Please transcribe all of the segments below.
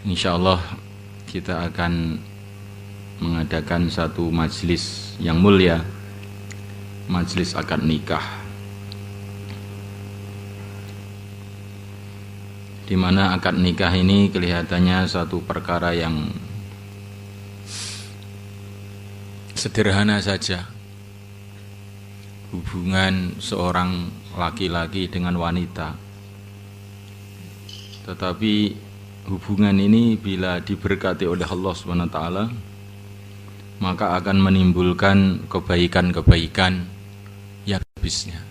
Insyaallah kita akan mengadakan satu majelis yang mulia, majelis akad nikah, di mana akad nikah ini kelihatannya satu perkara yang sederhana saja. Hubungan seorang laki-laki dengan wanita. Tetapi hubungan ini bila diberkati oleh Allah SWT, maka akan menimbulkan kebaikan-kebaikan yang habisnya.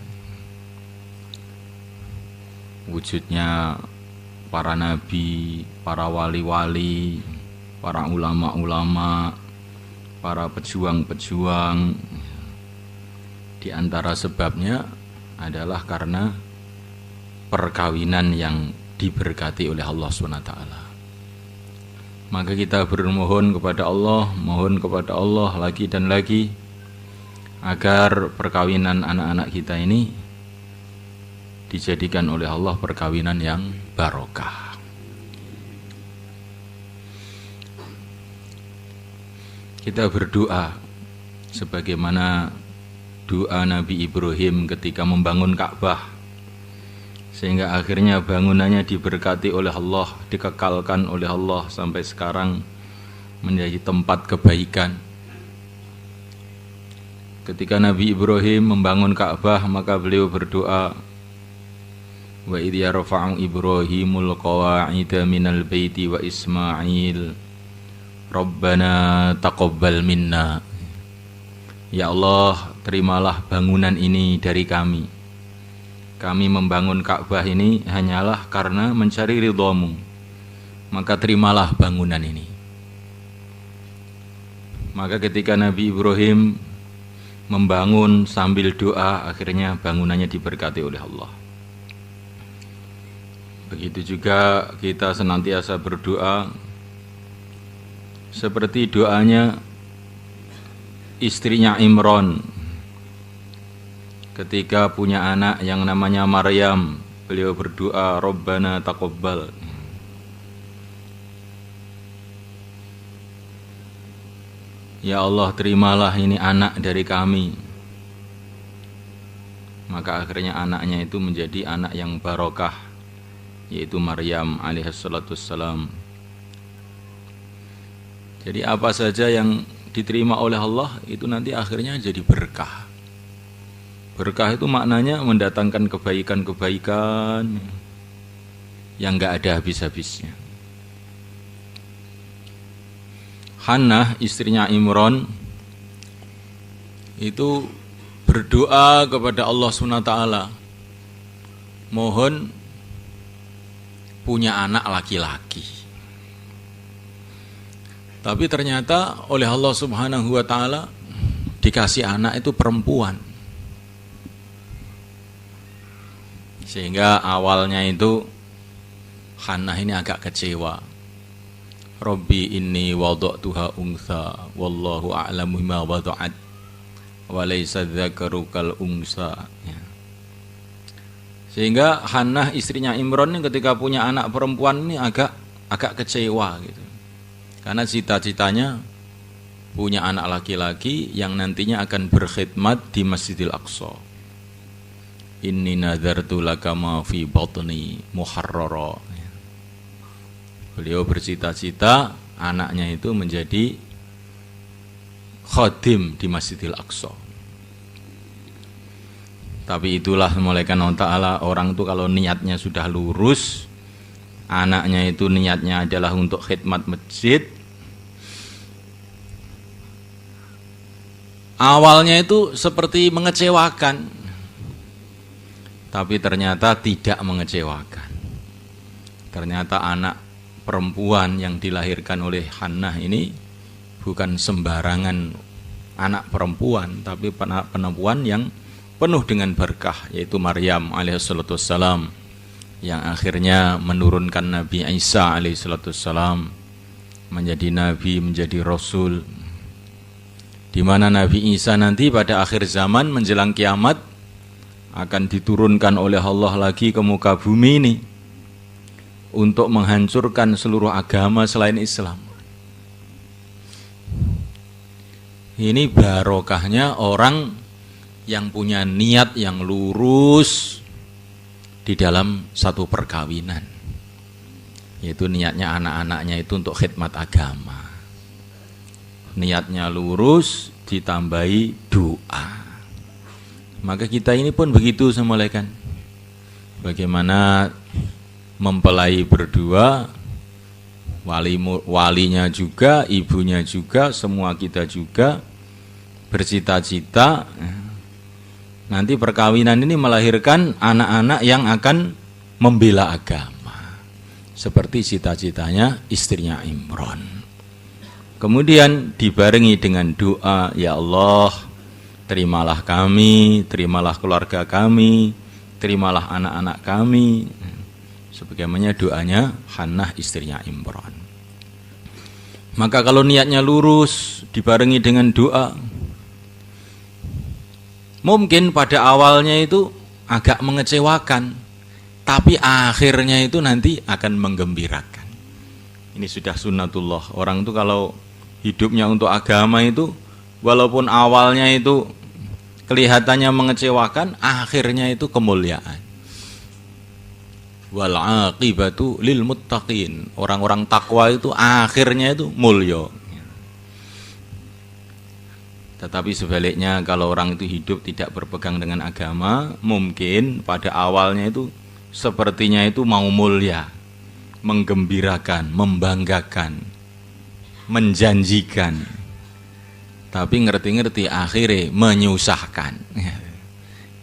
Wujudnya para nabi, para wali-wali, para ulama-ulama, para pejuang-pejuang. Di antara sebabnya adalah karena perkawinan yang diberkati oleh Allah SWT. Maka kita bermohon kepada Allah, mohon kepada Allah lagi dan lagi agar perkawinan anak-anak kita ini dijadikan oleh Allah perkawinan yang barokah. Kita berdoa sebagaimana doa Nabi Ibrahim ketika membangun Ka'bah, sehingga akhirnya bangunannya diberkati oleh Allah, dikekalkan oleh Allah sampai sekarang menjadi tempat kebaikan. Ketika Nabi Ibrahim membangun Ka'bah, maka beliau berdoa, wa idh yarfa'u Ibrahimul qawa'ida minal baiti wa Ismail Rabbana taqabbal minna. Ya Allah, terimalah bangunan ini dari kami. Kami membangun Ka'bah ini hanyalah karena mencari ridhamu. Maka terimalah bangunan ini. Maka ketika Nabi Ibrahim membangun sambil doa, akhirnya bangunannya diberkati oleh Allah. Begitu juga kita senantiasa berdoa seperti doanya istrinya Imran ketika punya anak yang namanya Maryam. Beliau berdoa, Rabbana taqabbal. Ya Allah, terimalah ini anak dari kami. Maka akhirnya anaknya itu menjadi anak yang barokah, yaitu Maryam alaihissalam. Jadi apa saja yang diterima oleh Allah itu nanti akhirnya jadi berkah. Berkah itu maknanya mendatangkan kebaikan-kebaikan yang enggak ada habis-habisnya. Hannah, istrinya Imran, itu berdoa kepada Allah SWT, mohon punya anak laki-laki. Tapi ternyata oleh Allah Subhanahu wa Ta'ala dikasih anak itu perempuan. Sehingga awalnya itu Hannah ini agak kecewa. Rabbi inni wada'tuha untha wallahu a'lamu bima wada'at wa laysa dzakaru kal untha. Sehingga Hannah istrinya Imran ketika punya anak perempuan ini agak kecewa gitu. Karena cita-citanya punya anak laki-laki yang nantinya akan berkhidmat di Masjidil Aqsa. Inni nadartu laka ma fi batni muharrara. Beliau bercita-cita anaknya itu menjadi khadim di Masjidil Aqsa. Tapi itulah malaikat Allah Ta'ala, orang itu kalau niatnya sudah lurus, anaknya itu niatnya adalah untuk khidmat masjid, awalnya itu seperti mengecewakan, tapi ternyata tidak mengecewakan. Ternyata anak perempuan yang dilahirkan oleh Hannah ini bukan sembarangan anak perempuan, tapi perempuan yang penuh dengan berkah, yaitu Maryam alaihissalam, yang akhirnya menurunkan Nabi Isa alaihissalam menjadi nabi, menjadi rasul, di mana Nabi Isa nanti pada akhir zaman menjelang kiamat akan diturunkan oleh Allah lagi ke muka bumi ini untuk menghancurkan seluruh agama selain Islam. Ini barokahnya orang yang punya niat yang lurus di dalam satu perkawinan, yaitu niatnya anak-anaknya itu untuk khidmat agama. Niatnya lurus ditambahi doa. Maka kita ini pun begitu semulaikan. Bagaimana mempelai berdua, walinya juga, ibunya juga, semua kita juga bercita-cita nanti perkawinan ini melahirkan anak-anak yang akan membela agama, seperti cita-citanya istrinya Imran. Kemudian dibarengi dengan doa, ya Allah, terimalah kami, terimalah keluarga kami, terimalah anak-anak kami, sebagaimana doanya Hannah istrinya Imran. Maka kalau niatnya lurus dibarengi dengan doa, mungkin pada awalnya itu agak mengecewakan, tapi akhirnya itu nanti akan menggembirakan. Ini sudah sunnatullah. Orang itu kalau hidupnya untuk agama itu, walaupun awalnya itu kelihatannya mengecewakan, akhirnya itu kemuliaan. Wal aqibatu lil muttaqin. Orang-orang takwa itu akhirnya itu mulya. Tetapi sebaliknya kalau orang itu hidup tidak berpegang dengan agama, mungkin pada awalnya itu sepertinya itu mau mulia, menggembirakan, membanggakan, menjanjikan, tapi ngerti-ngerti akhirnya menyusahkan.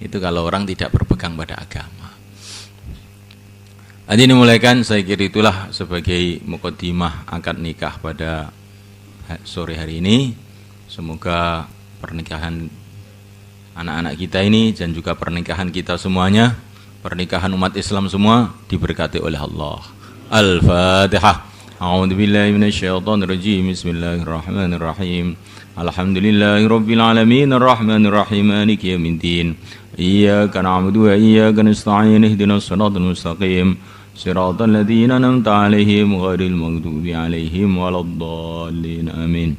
Itu kalau orang tidak berpegang pada agama. Jadi dimulaikan, saya kira itulah sebagai muqaddimah akad nikah pada sore hari ini. Semoga pernikahan anak-anak kita ini dan juga pernikahan kita semuanya, pernikahan umat Islam semua diberkati oleh Allah. Al-Fatihah. A'udzubillahi minasyaitonirrajim. Bismillahirrahmanirrahim. Alhamdulillahirabbil alamin arrahmanirrahim maliki yaumiddin. Iyyaka na'budu wa iyyaka nasta'in ihdinas siratal mustaqim. Siratal ladzina an'amta 'alaihim ghairil maghdubi 'alaihim waladdallin. Amin.